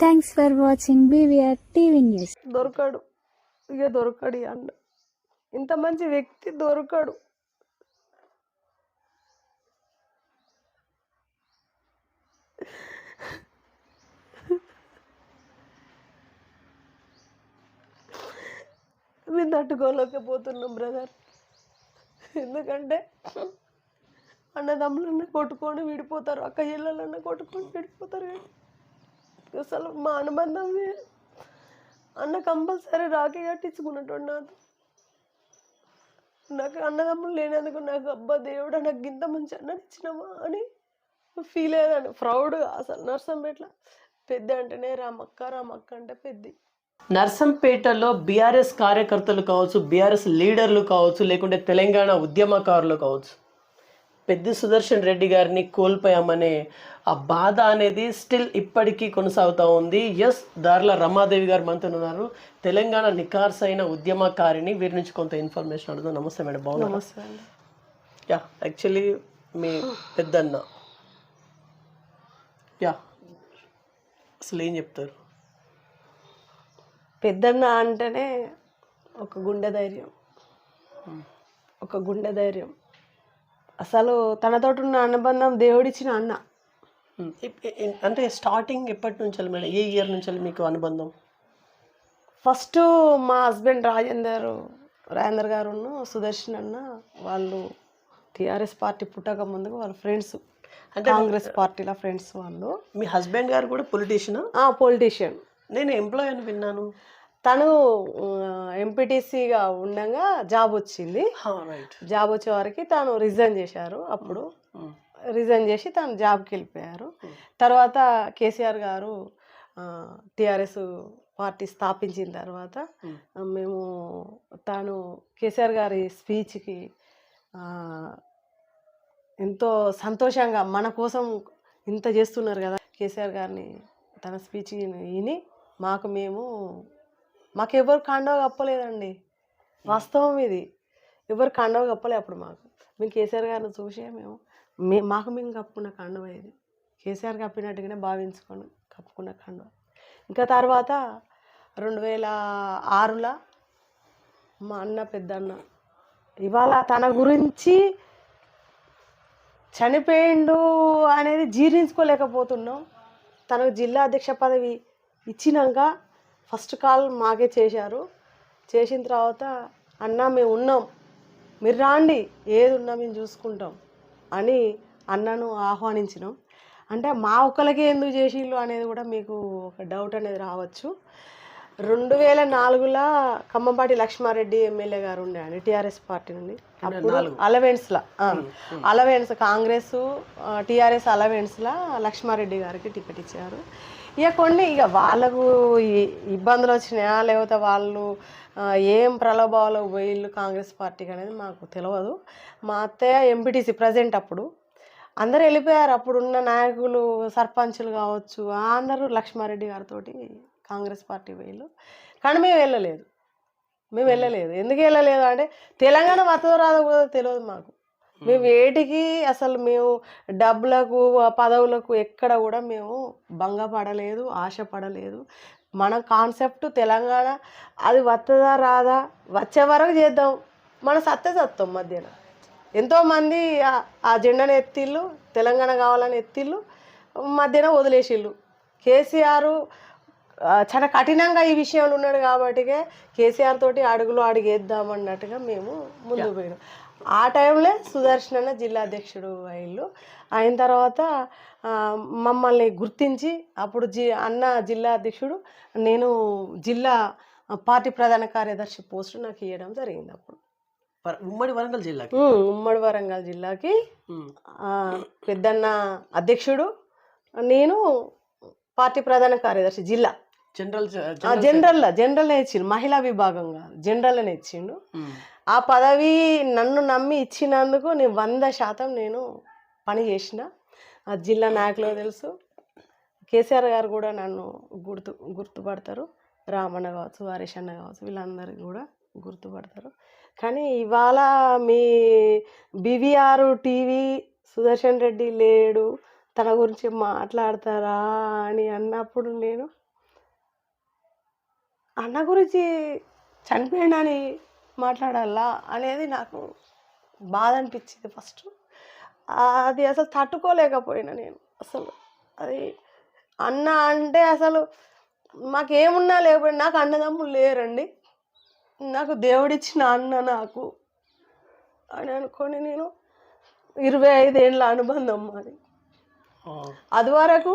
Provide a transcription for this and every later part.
Thanks for watching BVR TV news. దొరకడు, ఇక దొరకడు ఈ అన్న. ఇంత మంచి వ్యక్తి దొరకడు. మేము తట్టుకోలేకపోతున్నాం బ్రదర్. ఎందుకంటే అన్నదమ్ములన్నా కొట్టుకొని విడిపోతారు, అక్క చెల్లెలన్నా కొట్టుకొని విడిపోతారు. అసలు మా అనుబంధం అన్న కంపల్సరీ రాఖీ కట్టించుకున్నట్టు నాకు అన్నదమ్ములు లేనందుకు నాకు అబ్బా దేవుడా నాకు ఇంత మంచి అన్నది ఇచ్చినామా అని ఫీల్ అయ్యేదాన్ని. ప్రౌడ్గా అసలు నర్సంపేటలో పెద్ద అంటేనే రామక్క అంటే పెద్ద. నర్సంపేటలో బీఆర్ఎస్ కార్యకర్తలు కావచ్చు, బీఆర్ఎస్ లీడర్లు కావచ్చు, లేకుంటే తెలంగాణ ఉద్యమకారులు కావచ్చు, పెద్ది సుదర్శన్ రెడ్డి గారిని కోల్పోయామనే ఆ బాధ అనేది స్టిల్ ఇప్పటికీ కొనసాగుతూ ఉంది. ఎస్, దార్ల రమాదేవి గారు మనతో ఉన్నారు, తెలంగాణ నికార్సైన ఉద్యమకారిని. వీరి నుంచి కొంత ఇన్ఫర్మేషన్ అడుగుతాం. నమస్తే మేడం, బాగున్నా? నమస్తే అండి. యా, యాక్చువల్లీ మీ పెద్దన్న, యా, అసలు ఏం చెప్తారు? పెద్దన్న అంటేనే ఒక గుండె ధైర్యం. అసలు తనతోటి ఉన్న అనుబంధం దేవుడిచ్చిన అన్న. అంటే స్టార్టింగ్ ఎప్పటి నుంచి మేడం, ఏ ఇయర్ నుంచి మీకు అనుబంధం? ఫస్ట్ మా హస్బెండ్ రాజేందర్ గారును సుదర్శన్ అన్న వాళ్ళు టీఆర్ఎస్ పార్టీ పుట్టక ముందుకు వాళ్ళ ఫ్రెండ్స్, అంటే కాంగ్రెస్ పార్టీలో ఫ్రెండ్స్ వాళ్ళు. మీ హస్బెండ్ గారు కూడా పొలిటీషియనా? పొలిటీషియన్. నేను ఎంప్లాయ్ అని విన్నాను. తను ఎంపీటీసీగా ఉండగా జాబ్ వచ్చింది. జాబ్ వచ్చే వారికి తను రిజైన్ చేశారు. అప్పుడు రిజైన్ చేసి తను జాబ్కి వెళ్ళిపోయారు. తర్వాత కేసీఆర్ గారు టీఆర్ఎస్ పార్టీ స్థాపించిన తర్వాత మేము తాను కేసీఆర్ గారి స్పీచ్కి ఎంతో సంతోషంగా, మన కోసం ఇంత చేస్తున్నారు కదా కేసీఆర్ గారిని, తన స్పీచ్ విని మాకెవరు కండవ కప్పలేదండి. వాస్తవం ఇది. ఎవరు కండవ కప్పలే అప్పుడు మేము కేసీఆర్ గారిని చూసే మేము కప్పుకున్న కండవ ఇది. కేసీఆర్ కప్పినట్టుగానే భావించుకొని కప్పుకున్న కండవ. ఇంకా తర్వాత 2006లో మా అన్న పెద్దన్న ఇవాళ తన గురించి చనిపోయిండు అనేది జీర్ణించుకోలేకపోతున్నాం. తనకు జిల్లా అధ్యక్ష పదవి ఇచ్చినాక ఫస్ట్ కాల్ మాకే చేశారు. చేసిన తర్వాత అన్న మేము ఉన్నాం, మీరు రాండి, ఏది ఉన్నా మేము చూసుకుంటాం అని అన్నను ఆహ్వానించినాం. అంటే మా ఒక్కలకే ఎందుకు చేసిళ్ళు అనేది కూడా మీకు ఒక డౌట్ అనేది రావచ్చు. 2004లో ఖమ్మంపాటి లక్ష్మారెడ్డి ఎమ్మెల్యే గారు ఉండే అండి టీఆర్ఎస్ పార్టీ నుండి. అప్పుడు అలవెన్స్ కాంగ్రెస్ టీఆర్ఎస్ అలవెన్స్లో లక్ష్మారెడ్డి గారికి టికెట్ ఇచ్చారు. ఇక వాళ్ళకు ఇబ్బందులు వచ్చినాయా లేకపోతే వాళ్ళు ఏం ప్రలోభాలు పోయిళ్ళు కాంగ్రెస్ పార్టీకి అనేది మాకు తెలియదు. మా అత్తయ్య ఎంపీటీసీ ప్రజెంట్ అప్పుడు అందరూ వెళ్ళిపోయారు. అప్పుడున్న నాయకులు సర్పంచులు కావచ్చు అందరూ లక్ష్మారెడ్డి గారితో కాంగ్రెస్ పార్టీ పోయిళ్ళు. కానీ మేము వెళ్ళలేదు. ఎందుకు వెళ్ళలేదు అంటే తెలంగాణ వత్తదో రాదో కూడా తెలియదు మాకు. మేము వేటికి అసలు మేము డబ్బులకు పదవులకు ఎక్కడ కూడా మేము భంగపడలేదు, ఆశపడలేదు. మన కాన్సెప్ట్ తెలంగాణ, అది వత్తదా రాదా వచ్చే వరకు చేద్దాం, మన సత్తాం. మధ్యన ఎంతోమంది ఆ జెండాను ఎత్తిళ్ళు, తెలంగాణ కావాలని ఎత్తిళ్ళు, మధ్యన వదిలేసిళ్ళు. కేసీఆర్ చాలా కఠినంగా ఈ విషయంలో ఉన్నాడు కాబట్టి కేసీఆర్ తోటి అడుగులు అడిగేద్దామన్నట్టుగా మేము ముందుకు పోయినాం. ఆ టైంలో సుదర్శన్ అన్న జిల్లా అధ్యక్షుడు అయిన తర్వాత మమ్మల్ని గుర్తించి అప్పుడు అన్న జిల్లా అధ్యక్షుడు, నేను జిల్లా పార్టీ ప్రధాన కార్యదర్శి పోస్టు నాకు ఇవ్వడం జరిగింది. అప్పుడు ఉమ్మడి వరంగల్ జిల్లాకి పెద్దన్న అధ్యక్షుడు, నేను పార్టీ ప్రధాన కార్యదర్శి జిల్లా. జనరల్నే ఇచ్చిండు, మహిళా విభాగంగా జనరల్నే ఇచ్చిండు. ఆ పదవి నన్ను నమ్మి ఇచ్చినందుకు నేను 100% నేను పని చేసిన. ఆ జిల్లా నాయకులకు తెలుసు, కేసీఆర్ గారు కూడా నన్ను గుర్తుపడతారు. రామన్న కావచ్చు, హరీష్ అన్న కావచ్చు, వీళ్ళందరికీ కూడా గుర్తుపడతారు. కానీ ఇవాళ మీ బీవీఆర్ టీవీ సుదర్శన్ రెడ్డి లేడు, తన గురించి మాట్లాడతారా అని అన్నప్పుడు నేను అన్న గురించి చనిపోయిందని మాట్లాడాలా అనేది నాకు బాధ అనిపించింది ఫస్ట్. అది అసలు తట్టుకోలేకపోయినా నేను అసలు. అది అన్న అంటే అసలు మాకేమున్నా లేకపోయినా, నాకు అన్నదమ్ములు లేరండి, నాకు దేవుడిచ్చిన అన్న నాకు అని అనుకొని నేను 25 ఏళ్ళ అనుబంధం అది. అది వరకు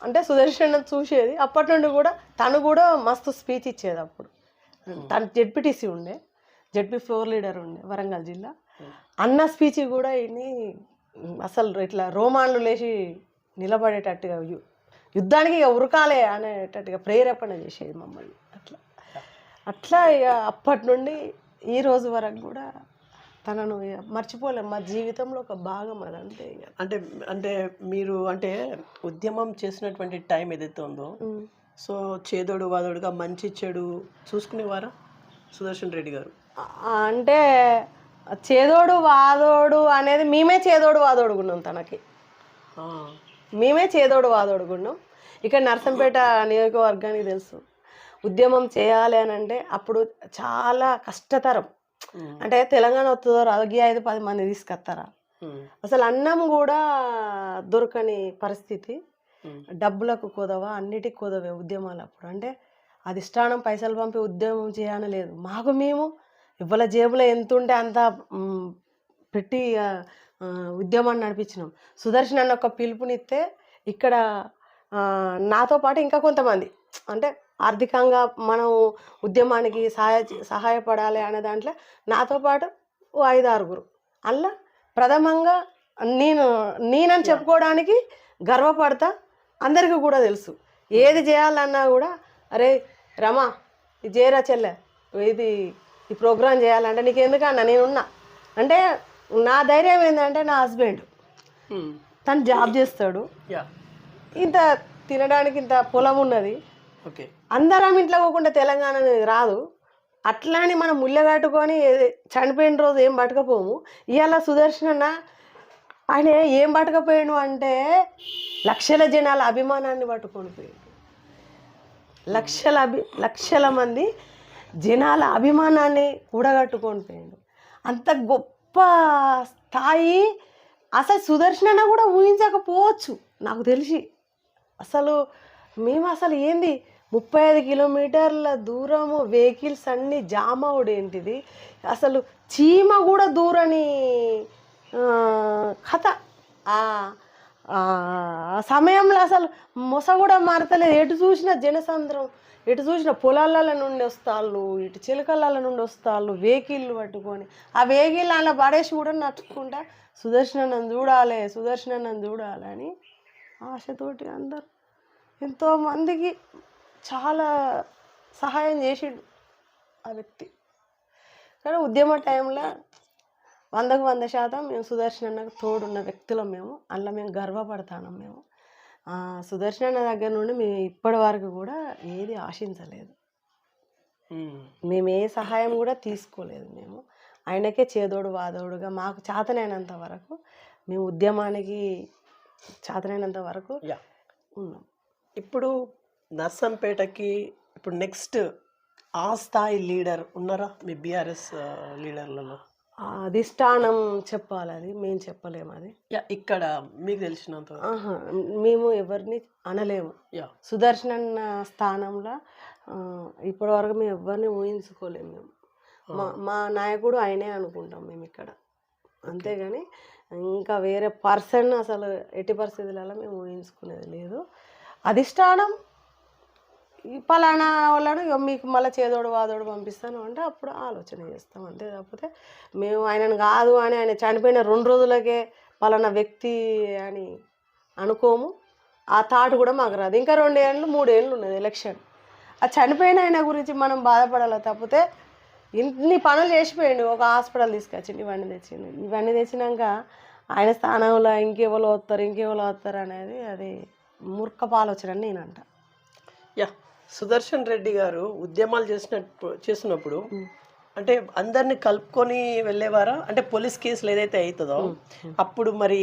అంటే సుదర్శన్ చూసేది, అప్పటి నుండి కూడా తను కూడా మస్తు స్పీచ్ ఇచ్చేది. అప్పుడు తను జెడ్పీటీసీ ఉండే, జెడ్పీ ఫ్లోర్ లీడర్ ఉండే వరంగల్ జిల్లా. అన్న స్పీచ్ కూడా ఇన్ని అసలు ఇట్లా రోమాన్లు లేచి నిలబడేటట్టుగా, యుద్ధానికి ఇక ఉరకాలే అనేటట్టుగా ప్రేరేపణ చేసేది మమ్మల్ని. అట్లా అట్లా ఇక అప్పటి నుండి ఈ రోజు వరకు కూడా తనను మర్చిపోలేము. మా జీవితంలో ఒక భాగం అది, అంతే. అంటే అంటే మీరు అంటే ఉద్యమం చేసినటువంటి టైం ఏదైతే ఉందో, సో చేదోడు వాదోడుగా మంచి చెడు చూసుకునేవారా సుదర్శన్ రెడ్డి గారు? అంటే చేదోడు వాదోడు అనేది మేమే చేదోడు వాదోడుకున్నాం తనకి, మేమే చేదోడు వాదోడుకున్నాం. ఇక్కడ నర్సంపేట నియోజకవర్గానికి తెలుసు, ఉద్యమం చేయాలి అని అంటే అప్పుడు చాలా కష్టతరం. అంటే తెలంగాణ వస్తుందో రాదు, 5-10 మంది తీసుకొస్తారా, అసలు అన్నం కూడా దొరకని పరిస్థితి. డబ్బులకు కుదవ, అన్నిటికి కుదవే ఉద్యమాలు అప్పుడు. అంటే అధిష్టానం పైసలు పంపి ఉద్యమం చేయాలని లేదు, మాకు మేము ఇవాళ జేబులో ఎంత ఉంటే అంత పెట్టి ఉద్యమాన్ని నడిపించినాం. సుదర్శన్ అన్న ఒక పిలుపునిస్తే ఇక్కడ నాతో పాటు ఇంకా కొంతమంది, అంటే ఆర్థికంగా మనం ఉద్యమానికి సహాయపడాలి అనే దాంట్లో నాతో పాటు 5-6 అలా ప్రథమంగా నేనని చెప్పుకోవడానికి గర్వపడతా. అందరికీ కూడా తెలుసు, ఏది చేయాలన్నా కూడా అరే రమా ఇది చేయరా చెల్లె, ఇది ఈ ప్రోగ్రాం చేయాలంటే నీకు ఎందుకన్నా నేనున్నా అంటే. నా ధైర్యం ఏంటంటే నా హస్బెండ్ తను జాబ్ చేస్తాడు, ఇంత తినడానికి ఇంత పొలం ఉన్నది, అందరం ఇంట్లో పోకుండా తెలంగాణ రాదు. అట్లా అని మనం ముళ్ళగట్టుకొని చనిపోయిన రోజు ఏం పట్టకపోము. ఇవాళ సుదర్శన్ ఆయన ఏం పట్టకపోయాడు అంటే లక్షల జనాల అభిమానాన్ని పట్టుకొని పోయాడు. లక్షల మంది జనాల అభిమానాన్ని కూడగట్టుకొని పోయాడు. అంత గొప్ప స్థాయి అసలు సుదర్శన్ కూడా ఊహించకపోవచ్చు నాకు తెలిసి. అసలు మేము అసలు ఏంది 35 కిలోమీటర్ల దూరము వెహికల్స్ అన్నీ జామ్ అవుడేంటిది, అసలు చీమ కూడా దూరని కథ. ఆ సమయంలో అసలు మొస కూడా మారతలేదు, ఎటు చూసినా జనసంద్రం, ఎటు చూసిన పొలాల నుండి వస్తాళ్ళు, ఇటు చిలకల నుండి వస్తాళ్ళు వెహికల్లు పట్టుకొని. ఆ వెహికల్ అలా పడేసి కూడా నడుచుకుంటా సుదర్శన్ చూడాలి, సుదర్శన్ చూడాలి అని ఆశతోటి అందరు ఎంతోమందికి చాలా సహాయం చేసిండు ఆ వ్యక్తి. కానీ ఉద్యమ టైంలో 100% మేము సుదర్శన్ అన్నకు తోడున్న వ్యక్తులం మేము. అందులో మేము గర్వపడతాం. మేము సుదర్శన్ అన్న దగ్గర నుండి మేము ఇప్పటి వరకు కూడా ఏది ఆశించలేదు, మేము ఏ సహాయం కూడా తీసుకోలేదు. మేము ఆయనకే చేదోడు వాదోడుగా మాకు చేతనైనంత వరకు మేము ఉద్యమానికి చేతనైనంత వరకు ఉన్నాం. ఇప్పుడు నర్సంపేటకి ఇప్పుడు నెక్స్ట్ ఆ స్థాయి లీడర్ ఉన్నారా మీ బీఆర్ఎస్ లీడర్లలో? అధిష్టానం చెప్పాలి, అది మేము చెప్పలేము. అది ఇక్కడ మీకు తెలిసినంత మేము ఎవరిని అనలేము. సుదర్శన్ అన్న స్థానంలో ఇప్పటి వరకు మేము ఎవరిని ఊహించుకోలేము. మేము మా నాయకుడు ఆయనే అనుకుంటాం మేము ఇక్కడ, అంతేగాని ఇంకా వేరే పర్సన్ అసలు ఎట్టి పరిస్థితులలో మేము ఊహించుకునేది లేదు. అధిష్టానం పలానా వాళ్ళను మీకు మళ్ళీ చేదోడు వాదోడు పంపిస్తాను అంటే అప్పుడు ఆలోచన చేస్తాం, అంతే. తప్పితే మేము ఆయనను కాదు అని, ఆయన చనిపోయిన 2 రోజులకే పలానా వ్యక్తి అని అనుకోము. ఆ థాట్ కూడా మాకు రాదు. ఇంకా 2 ఏళ్ళు 3 ఏళ్ళు ఉన్నది ఎలక్షన్. ఆ చనిపోయిన ఆయన గురించి మనం బాధపడాలి తప్పితే ఇన్ని పనులు చేసిపోయిండు. ఒక హాస్పిటల్ తీసుకొచ్చిండు, ఇవన్నీ తెచ్చినాక ఆయన స్థానంలో ఇంకెవరు వస్తారు అనేది అది మూర్ఖపు ఆలోచన అని నేనంట. సుదర్శన్ రెడ్డి గారు ఉద్యమాలు చేసినప్పుడు అంటే అందరిని కలుపుకొని వెళ్ళేవారా? అంటే పోలీస్ కేసులు ఏదైతే అవుతుందో అప్పుడు మరి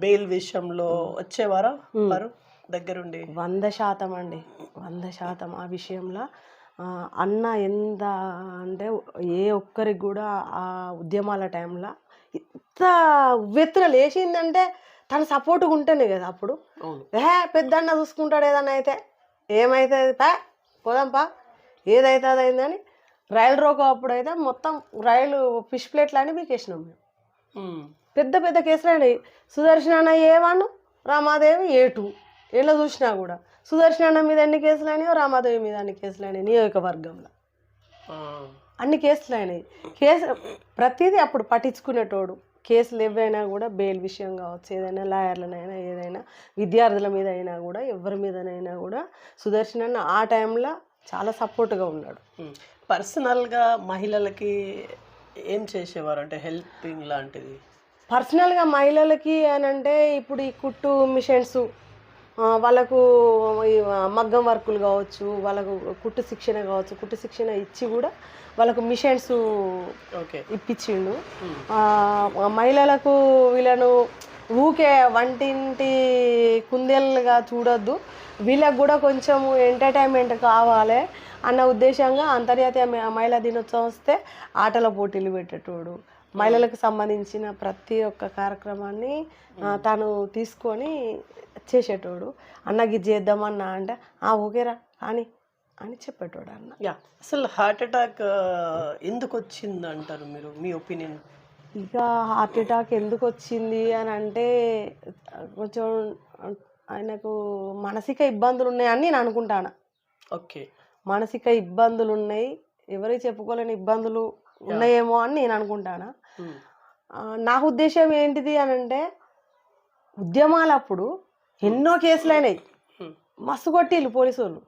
బెయిల్ విషయంలో వచ్చేవారా వారు దగ్గరుండి? 100% అండి, 100% ఆ విషయంలో అన్న ఎంత అంటే ఏ ఒక్కరికి కూడా ఆ ఉద్యమాల టైంలో ఎంత ఉవ్వెత్తున లేచిందంటే తన సపోర్ట్గా ఉంటేనే కదా అప్పుడు. అవును. పెద్దన్న చూసుకుంటాడు ఏదన్నా అయితే, ఏమవుతుంది పోదాంపా, ఏదైతే అది అయిందని రైలు రోకో అప్పుడు అయితే మొత్తం రైలు ఫిష్ ప్లేట్లు అని పీకేసినాం మేము. పెద్ద పెద్ద కేసులు అయినాయి. సుదర్శన్ అన్న A1, రామాదేవి A2. ఇలా చూసినా కూడా సుదర్శన్ అన్న మీద ఎన్ని కేసులు అయినాయో రామాదేవి మీద అన్ని కేసులు అయినాయి. నియోజకవర్గంలో అన్ని కేసులు అయినాయి. ప్రతిదీ అప్పుడు పట్టించుకునేటోడు. కేసులు ఏవైనా కూడా బెయిల్ విషయం కావచ్చు, ఏదైనా లాయర్లనైనా, ఏదైనా విద్యార్థుల మీద అయినా కూడా, ఎవరి మీదనైనా కూడా సుదర్శన్ అన్న ఆ టైంలో చాలా సపోర్ట్గా ఉన్నాడు. పర్సనల్గా మహిళలకి ఏం చేసేవారు, అంటే హెల్పింగ్ లాంటిది? పర్సనల్గా మహిళలకి అని అంటే ఇప్పుడు ఈ కుట్టు మిషన్స్, వాళ్ళకు ఈ మగ్గం వర్కులు కావచ్చు, వాళ్ళకు కుట్టు శిక్షణ కావచ్చు, కుట్టు శిక్షణ ఇచ్చి కూడా వాళ్ళకు మిషన్స్ ఇప్పించిండు. మహిళలకు వీళ్ళను ఊకే వంటింటి కుందేలుగా చూడొద్దు, వీళ్ళకు కూడా కొంచెం ఎంటర్టైన్మెంట్ కావాలి అన్న ఉద్దేశంగా అంతర్జాతీయ మహిళా దినోత్సవం వస్తే ఆటల పోటీలు పెట్టేటోడు. మహిళలకు సంబంధించిన ప్రతి ఒక్క కార్యక్రమాన్ని తను తీసుకొని చేసేటోడు. అన్నకి చేద్దామన్నా అంటే ఓకేరా అని చెప్పేటోడు అన్న. అసలు హార్ట్ అటాక్ ఎందుకు వచ్చింది అంటారు మీరు, మీ ఒపీనియన్? ఇక హార్ట్ అటాక్ ఎందుకు వచ్చింది అని అంటే కొంచెం ఆయనకు మానసిక ఇబ్బందులు ఉన్నాయని నేను అనుకుంటాను. ఓకే, మానసిక ఇబ్బందులు ఉన్నాయి, ఎవరికి చెప్పుకోలేని ఇబ్బందులు ఉన్నాయేమో అని నేను అనుకుంటాను. నా ఉద్దేశం ఏంటిది అని అంటే, ఉద్యమాలప్పుడు ఎన్నో కేసులు అయినాయి, మస్తు కొట్టిళ్ళు పోలీసు వాళ్ళు.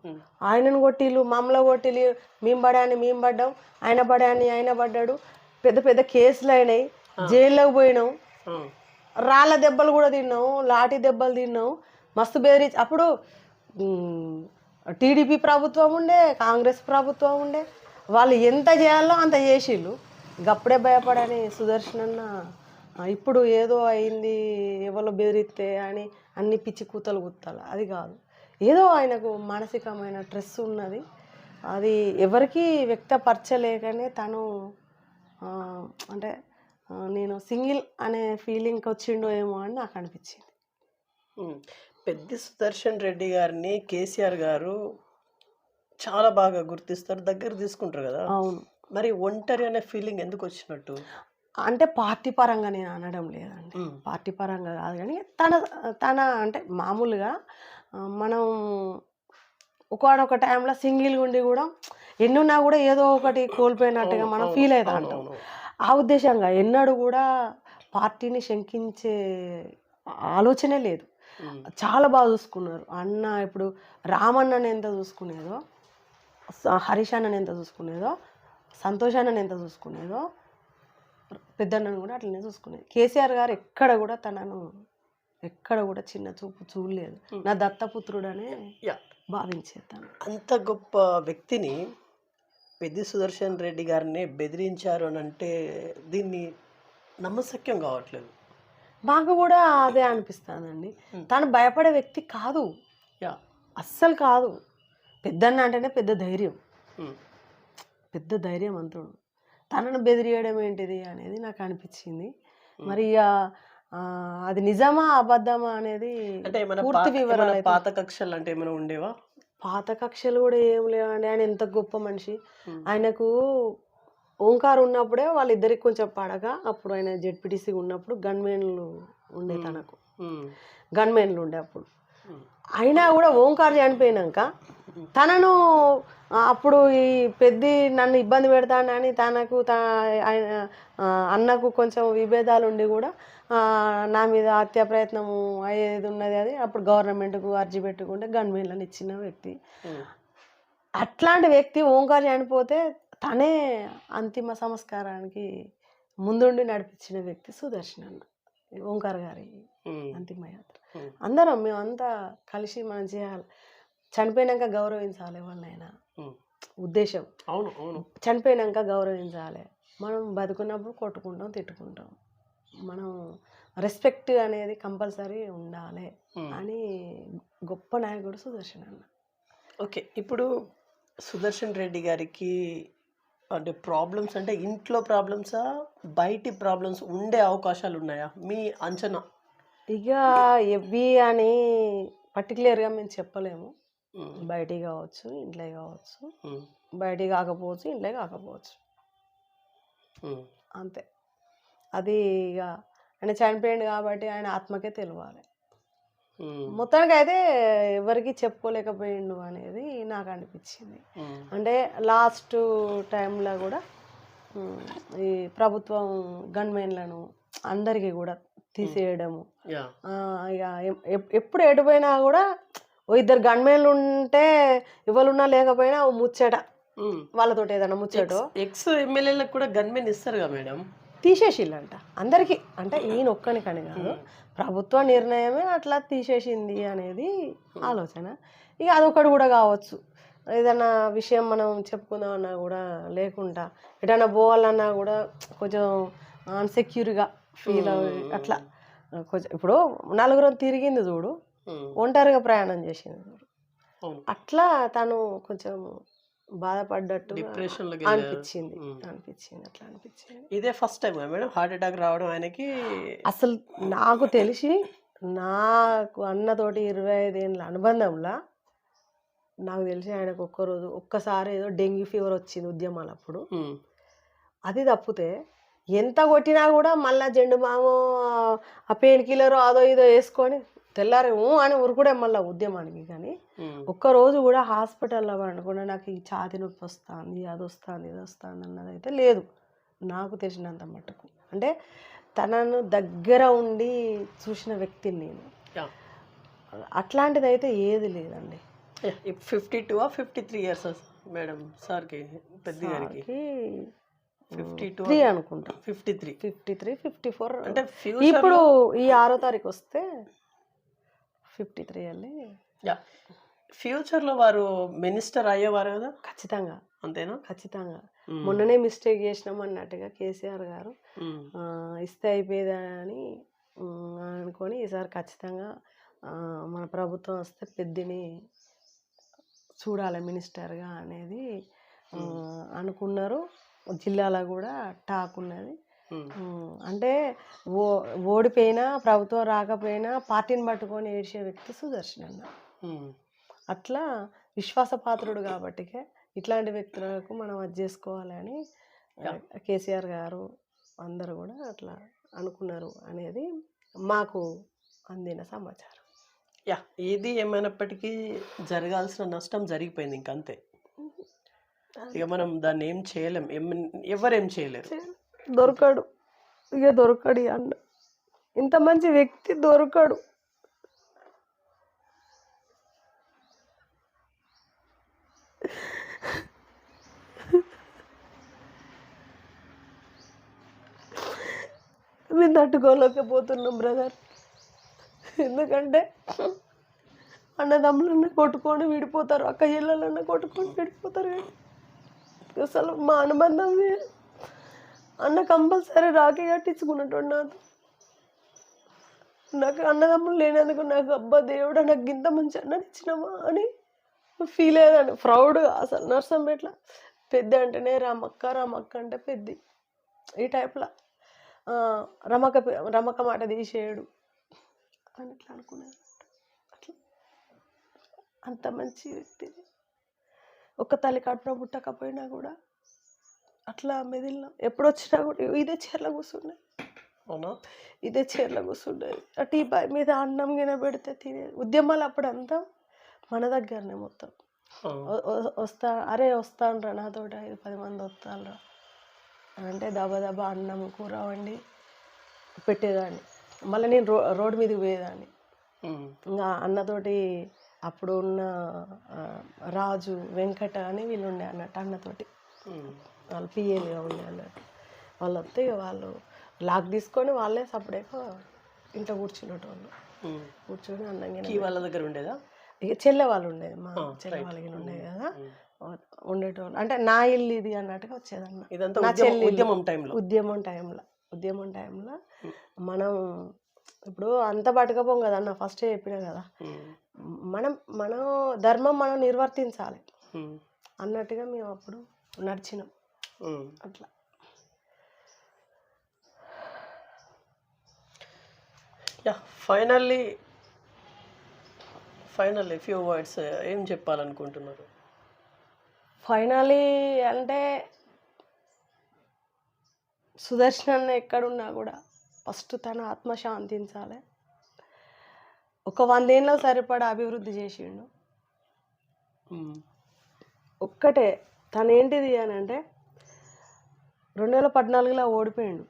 ఆయనను కొట్టిళ్ళు, మమ్మల్ని కొట్టిళ్ళు, మేము పడ్డాం, ఆయన పడ్డాడు. పెద్ద పెద్ద కేసులు అయినాయి, జైల్లోకి పోయినాం, రాళ్ళ దెబ్బలు కూడా తిన్నాం, లాఠీ దెబ్బలు తిన్నాం, మస్తు బెదిరించి. అప్పుడు టీడీపీ ప్రభుత్వం ఉండే, కాంగ్రెస్ ప్రభుత్వం ఉండే, వాళ్ళు ఎంత చేయాలో అంత చేసిళ్ళు. గప్పుడే భయపడని సుదర్శన్ అన్న ఇప్పుడు ఏదో అయింది, ఎవరో బెదిరిస్తే అని అన్ని పిచ్చి కూతలు గుత్తాలి, అది కాదు. ఏదో ఆయనకు మానసికమైన స్ట్రెస్ ఉన్నది, అది ఎవరికి వ్యక్తపరచలేకనే తను అంటే నేను సింగిల్ అనే ఫీలింగ్కి వచ్చిండో ఏమో అని నాకు అనిపించింది. పెద్ది సుదర్శన్ రెడ్డి గారిని కేసీఆర్ గారు చాలా బాగా గుర్తిస్తారు, దగ్గర తీసుకుంటారు కదా. అవును. మరి ఒంటరి అనే ఫీలింగ్ ఎందుకు వచ్చినట్టు? అంటే పార్టీ పరంగా నేను అనడం లేదండి, పార్టీ పరంగా కాదు, కానీ తన అంటే మామూలుగా మనం ఒకనొక టైంలో సింగిల్గా ఉండి కూడా ఎన్నున్నా కూడా ఏదో ఒకటి కోల్పోయినట్టుగా మనం ఫీల్ అవుతా ఉంటాం. ఆ ఉద్దేశంగా ఎన్నడూ కూడా పార్టీని శంకించే ఆలోచనే లేదు. చాలా బాగా చూసుకున్నారు అన్న. ఇప్పుడు రామన్నని ఎంత చూసుకునేదో, హరీష్ అన్నని ఎంత చూసుకునేదో, సంతోష్ అన్నని ఎంత చూసుకునేదో, పెద్దన్నను కూడా అట్లనే చూసుకునేది. కేసీఆర్ గారు ఎక్కడ కూడా తనను ఎక్కడ కూడా చిన్న చూపు చూడలేదు, నా దత్తపుత్రుడనే భావించేస్తాను. అంత గొప్ప వ్యక్తిని పెద్ది సుదర్శన్ రెడ్డి గారిని బెదిరించారు అని అంటే దీన్ని నమ్మశక్యం కావట్లేదు. మాకు కూడా అదే అనిపిస్తుందండి. తను భయపడే వ్యక్తి కాదు, అస్సలు కాదు. పెద్దన్న అంటేనే పెద్ద ధైర్యవంతుడు. తనను బెదిరియడం ఏంటిది అనేది నాకు అనిపించింది. మరి ఇక అది నిజమా అబద్ధమా అనేది పూర్తి వివరాలు. పాత కక్షలు అంటే ఏమైనా ఉండేవా? పాత కక్షలు కూడా ఏం లేవండి. ఆయన ఎంత గొప్ప మనిషి. ఆయనకు ఓంకార్ ఉన్నప్పుడే వాళ్ళిద్దరికి కొంచెం పడగా, అప్పుడు ఆయన జెడ్పీటీసీ ఉన్నప్పుడు గన్మెన్లు ఉండే, తనకు గన్మెన్లు ఉండే అప్పుడు. అయినా కూడా ఓంకార్ చనిపోయినాక తనను అప్పుడు ఈ పెద్ది నన్ను ఇబ్బంది పెడతానని తనకు ఆయన అన్నకు కొంచెం విభేదాలు ఉండి కూడా నా మీద హత్య ప్రయత్నం అయ్యేది ఉన్నది. అది అప్పుడు గవర్నమెంట్కు అర్జీ పెట్టుకుంటే గన్మెన్లను ఇచ్చిన వ్యక్తి. అట్లాంటి వ్యక్తి ఓంకార్ చనిపోతే తనే అంతిమ సంస్కారానికి ముందుండి నడిపించిన వ్యక్తి సుదర్శన్ అన్న. ఓంకార్ గారి అంతిమ యాత్ర అందరం మేమంతా కలిసి మనం చేయాలి. చనిపోయినాక గౌరవించాలి ఎవరినైనా, ఉద్దేశం. అవును అవును, చనిపోయినాక గౌరవించాలి. మనం బతుకున్నప్పుడు కొట్టుకుంటాం, తిట్టుకుంటాం. మనం రెస్పెక్ట్ అనేది కంపల్సరీ ఉండాలి అని గొప్ప నాయకుడు సుదర్శన్ అన్న. ఓకే, ఇప్పుడు సుదర్శన్ రెడ్డి గారికి అంటే ప్రాబ్లమ్స్ అంటే ఇంట్లో ప్రాబ్లమ్సా, బయటి ప్రాబ్లమ్స్ ఉండే అవకాశాలు ఉన్నాయా మీ అంచనా? ఇక ఇవి అని పర్టికులర్గా మేము చెప్పలేము. ఉమ్, బయటికి కావచ్చు, ఇంట్లో కావచ్చు, ఉమ్, బయటికి కాకపోవచ్చు, ఇంట్లో కాకపోవచ్చు, ఉమ్, అంతే. అది ఇక ఆయన చనిపోయింది కాబట్టి ఆయన ఆత్మకే తెలియాలి. ఉమ్, మొత్తానికి అయితే ఎవరికి చెప్పుకోలేకపోయిండు అనేది నాకు అనిపించింది. ఉమ్, అంటే లాస్ట్ టైంలో కూడా ఉమ్, ఈ ప్రభుత్వం గన్మెన్లను అందరికీ కూడా తీసేయడము. యా ఇక ఎప్పుడు ఎటుపోయినా కూడా ఓ ఇద్దరు గన్మెన్లు ఉంటే ఎవరున్నా లేకపోయినా ఓ ముచ్చట ఉమ్. వాళ్ళతోటి ఏదైనా ముచ్చటో ఎక్స్ ఎమ్మెల్యేలకు కూడా గన్మెన్ ఇస్తారుగా మేడం. తీసేసిల్లంట అందరికీ. అంటే ఈయన ఒక్కనికని కాదు, ప్రభుత్వ నిర్ణయమే అట్లా తీసేసింది అనేది ఆలోచన. ఇక అదొకటి కూడా కావచ్చు. ఏదైనా విషయం మనం చెప్పుకుందామన్నా కూడా లేకుండా ఎటైనా పోవాలన్నా కూడా కొంచెం అన్సెక్యూర్గా ఫీల్ అట్లా కొంచెం. ఇప్పుడు నలుగురం తిరిగింది చూడు, ఉమ్, ఒంటరిగా ప్రయాణం చేసింది చూడు, అవును. అట్లా తను కొంచెం బాధపడ్డట్టు డిప్రెషన్లోకి అనిపించింది. అట్లా అనిపించింది. ఇదే first time madam heart attack రావడం ఆయనకి? అసలు నాకు తెలిసి నాకు అన్నతోటి 25 ఏళ్ళ అనుబంధంలో నాకు తెలిసి ఆయనకు ఒక్కసారి ఏదో డెంగ్యూ ఫీవర్ వచ్చింది ఉద్యమాలు అప్పుడు. ఉమ్, అది తప్పితే ఎంత కొట్టినా కూడా మళ్ళా జెండు బాము ఆ పెయిన్ కిల్లర్ అదో ఇదో వేసుకొని తెల్లారి అని ఉరుకుడే మళ్ళీ ఉద్యమానికి. కానీ ఉమ్, ఒక్కరోజు కూడా హాస్పిటల్లో పండుకున్నా నాకు ఈ ఛాతీ నొప్పి వస్తుంది, అది వస్తుంది, ఇది వస్తుంది అన్నది అయితే లేదు నాకు తెలిసినంత మట్టుకు. అంటే తనను దగ్గర ఉండి చూసిన వ్యక్తిని నేను. యా. అట్లాంటిది అయితే ఏది లేదండి. 52 53 ఇయర్స్ మేడం సార్కి, పెద్ద గారికి 52 3 అనుకుంటా, 53. 53, 54. అంటే ఇప్పుడు ఈ 6వ తారీఖు వస్తే 53 వెళ్ళి ఫ్యూచర్లో వారు మినిస్టర్ అయ్యేవారు కదా? ఖచ్చితంగా, అంతేనా? ఖచ్చితంగా. మొన్ననే మిస్టేక్ చేసినాం అన్నట్టుగా కేసీఆర్ గారు ఇస్తే అయిపోయేదని అనుకొని ఈసారి ఖచ్చితంగా మన ప్రభుత్వం వస్తే పెద్దని చూడాలి మినిస్టర్గా అనేది అనుకున్నారు. జిల్లాలో కూడా టాక్ ఉన్నది. అంటే ఓడిపోయినా ప్రభుత్వం రాకపోయినా పార్టీని పట్టుకొని ఏడ్చే వ్యక్తి సుదర్శన్ అన్న. అట్లా విశ్వాసపాత్రుడు కాబట్టికే ఇట్లాంటి వ్యక్తులకు మనం అది చేసుకోవాలని కేసీఆర్ గారు అందరూ కూడా అట్లా అనుకున్నారు అనేది మాకు అందిన సమాచారం. యా, ఇది ఏమైనప్పటికీ జరగాల్సిన నష్టం జరిగిపోయింది, ఇంకంతే. ఇక మనం దాన్ని ఏం చేయలేం, ఎవరేం చేయలేరు. దొరకడు, ఇక దొరకడు అన్న. ఇంత మంచి వ్యక్తి దొరకడు. మేము తట్టుకోలేకపోతున్నాం బ్రదర్. ఎందుకంటే అన్నదమ్ములన్నా కొట్టుకొని విడిపోతారు, అక్క చెల్లెలన్నా కొట్టుకొని విడిపోతారు. కానీ అసలు మా అనుబంధం అన్న కంపల్సరీ రాఖీ కట్టించుకున్నట్టు నాతో. నాకు అన్నదమ్ములు లేనందుకు నాకు అబ్బా దేవుడా నాకు ఇంత మంచి అన్నని ఇచ్చినామా అని ఫీల్ అయ్యేదాన్ని. ప్రౌడ్గా అసలు నర్సంపేట్ల పెద్ద అంటేనే రామక్క, రామక్క అంటే పెద్ది ఈ టైప్లో. రమక మాట తీసేయడు అని ఇట్లా అనుకునేది. అట్లా అంత మంచి వ్యక్తి. ఒక్క తల్లి కడుపున పుట్టకపోయినా కూడా అట్లా మెదిలిన ఎప్పుడు వచ్చినా కూడా ఇదే చీరలో కూర్చున్నాయి. అవునా? ఇదే చీరలో కూర్చుండేది. ఆ టీ బాయ్ మీద అన్నం గిన పెడితే తినేది. ఉద్యమాలు అప్పుడంతా మన దగ్గరనే మొత్తం. వస్తానరా నాతోటి 5-10 మంది వస్తానరా అంటే దబా అన్నం కూర వండి పెట్టేదాన్ని. మళ్ళీ నేను రోడ్డు మీదకి పోయేదాన్ని. ఇంకా అన్నతోటి అప్పుడు ఉన్న రాజు, వెంకట అని వీళ్ళు ఉండే అన్నట్టు అన్నతోటి, వాళ్ళు పిఏలుగా ఉండే అన్నట్టు. వాళ్ళు వస్తే ఇక వాళ్ళు లాక్ తీసుకొని వాళ్ళే సపరేట్గా ఇంట్లో కూర్చునేటోళ్ళు. కూర్చొని అన్నంగా వాళ్ళ దగ్గర ఉండేదా? ఇక చెల్లె వాళ్ళు ఉండేది, మా చెల్లె వాళ్ళకి ఉండేది కదా, ఉండేటోళ్ళు. అంటే నా ఇల్లు ఇది అన్నట్టుగా వచ్చేదన్న. నా చెల్లి ఉద్యమం టైంలో మనం ఇప్పుడు అంత పట్టుకపోం కదా అన్న, ఫస్టే చెప్పినా కదా, మనం ధర్మం మనం నిర్వర్తించాలి. అన్నట్టుగా మేము అప్పుడు నడిచినాం ఉమ్. అట్లా. యా ఫైనల్లీ ఫ్యూ వర్డ్స్ ఏం చెప్పాలనుకుంటున్నారు? ఫైనలీ అంటే సుదర్శన్ అన్న ఎక్కడున్నా కూడా ఫస్ట్ తన ఆత్మ శాంతించాలి. ఒక 100 ఏళ్ళ సరిపడా అభివృద్ధి చేసిండు. ఉమ్. ఒక్కటే తను ఏంటిది అని అంటే 2014లో ఓడిపోయిండు.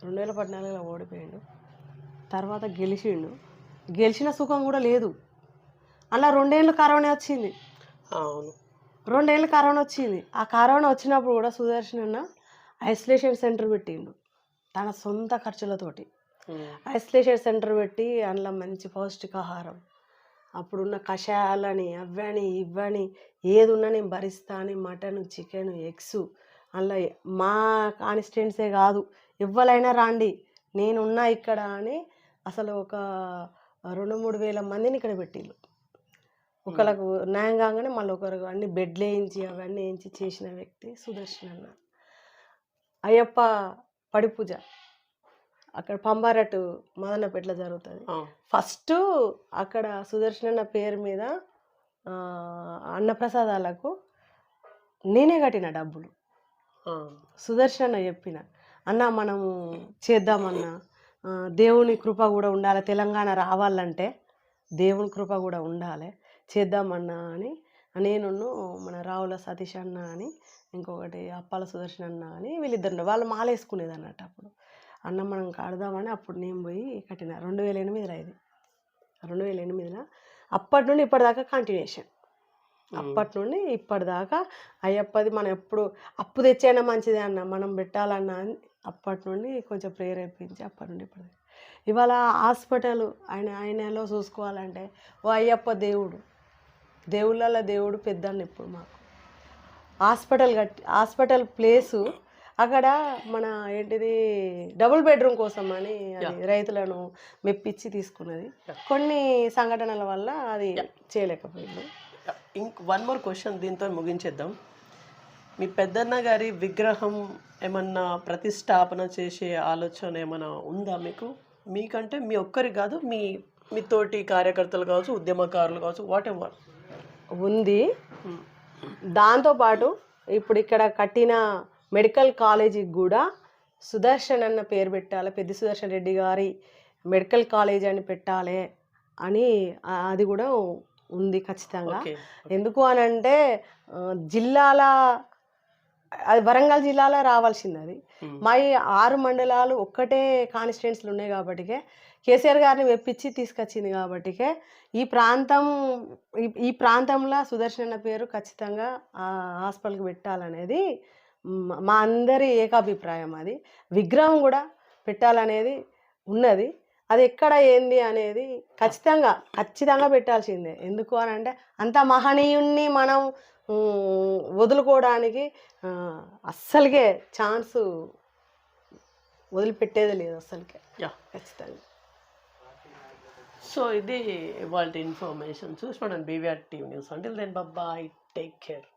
2014లో ఓడిపోయిండు, తర్వాత గెలిచిండు. గెలిచిన సుఖం కూడా లేదు. అలా 2 ఏళ్ళు కరోనా వచ్చింది. అవును. 2 ఏళ్ళు కరోనా వచ్చింది. ఆ కరోనా వచ్చినప్పుడు కూడా సుదర్శన్ అన్న ఐసోలేషన్ సెంటర్ పెట్టిండు తన సొంత ఖర్చులతోటి. ఉమ్. ఐసోలేషన్ సెంటర్ పెట్టి అందులో మంచి పౌష్టికాహారం, అప్పుడున్న కషాయాలని అవని ఇవని ఏది ఉన్నా నేను భరిస్తా అని మటన్, చికెన్, ఎగ్స్ అందులో మా కాన్స్టిట్యున్సే కాదు ఎవ్వరైనా రాండి నేనున్నా ఇక్కడ అని అసలు ఒక 2-3 వేల మందిని ఇక్కడ పెట్టిళ్ళు. ఒకళ్ళకు న్యాయం కాగానే మళ్ళీ ఒకరు అన్ని బెడ్లు వేయించి అవన్నీ వేయించి చేసిన వ్యక్తి సుదర్శన్ అన్న. అయ్యప్ప పడి పూజ అక్కడ పంబారట్టు మదనపేటలో జరుగుతుంది. ఫస్ట్ అక్కడ సుదర్శన్ అన్న పేరు మీద అన్నప్రసాదాలకు నేనే కట్టిన డబ్బులు. సుదర్శన్ అన్న చెప్పిన అన్న మనము చేద్దామన్నా, దేవుని కృప కూడా ఉండాలి, తెలంగాణ రావాలంటే దేవుని కృప కూడా ఉండాలి, చేద్దామన్నా అని నేను మన రావుల సతీష్ అన్న అని ఇంకొకటి అప్పాల సుదర్శన్ అన్న అని వీళ్ళిద్దరు వాళ్ళు మాలేసుకునేది అన్నట్టు. అప్పుడు అన్న మనం కడదామని అప్పుడు నేను పోయి కట్టిన 2008లో ఇది 2008లో. అప్పటి నుండి ఇప్పటిదాకా కంటిన్యూషన్. అప్పటి నుండి ఇప్పటిదాకా అయ్యప్పది మనం ఎప్పుడు అప్పు తెచ్చైనా మంచిదే అన్న మనం పెట్టాలన్నా అని అప్పటి నుండి కొంచెం ప్రేరేపించి అప్పటి నుండి ఇప్పుడు ఇవాళ హాస్పిటల్ ఆయనలో చూసుకోవాలంటే ఓ అయ్యప్ప దేవుడు, దేవుళ్ళ దేవుడు పెద్దన్న. ఇప్పుడు మాకు హాస్పిటల్ ప్లేసు అక్కడ మన ఏంటిది డబుల్ బెడ్రూమ్ కోసం అని అది రైతులను మెప్పించి తీసుకున్నది. కొన్ని సంఘటనల వల్ల అది చేయలేకపోయింది. ఇంక 1 more క్వశ్చన్ దీంతో ముగించేద్దాం. మీ పెద్దన్న గారి విగ్రహం ఏమన్నా ప్రతిష్టాపన చేసే ఆలోచన ఏమైనా ఉందా మీకు? మీకంటే మీ ఒక్కరికి కాదు, మీ తోటి కార్యకర్తలు కావచ్చు, ఉద్యమకారులు కావచ్చు, వాట్ ఎవర్ ఉంది. దాంతోపాటు ఇప్పుడు ఇక్కడ కట్టిన మెడికల్ కాలేజీకి కూడా సుదర్శన్ అన్న పేరు పెట్టాలి, పెద్ద సుదర్శన్ రెడ్డి గారి మెడికల్ కాలేజ్ అని పెట్టాలి అని అది కూడా ఉంది ఖచ్చితంగా. ఎందుకు అని అంటే జిల్లాల అది వరంగల్ జిల్లాలో రావాల్సింది. అది మా 6 మండలాలు ఒక్కటే కాన్స్టిట్యున్సీలు ఉన్నాయి కాబట్టి కేసీఆర్ గారిని మెప్పించి తీసుకొచ్చింది కాబట్టి ఈ ప్రాంతంలో సుదర్శన్ అన్న పేరు ఖచ్చితంగా ఆ హాస్పిటల్కి పెట్టాలనేది మా అందరి ఏకాభిప్రాయం. అది విగ్రహం కూడా పెట్టాలనేది ఉన్నది. అది ఎక్కడ ఏంది అనేది ఖచ్చితంగా పెట్టాల్సిందే. ఎందుకు అని అంటే అంత మహనీయుణ్ణి మనం వదులుకోవడానికి అస్సలకే ఛాన్స్ వదిలిపెట్టేది లేదు అస్సలకే. ఖచ్చితంగా. సో ఇది ఇవాళ ఇన్ఫర్మేషన్. చూసుకోండి BVR TV news. Until then bye, take care.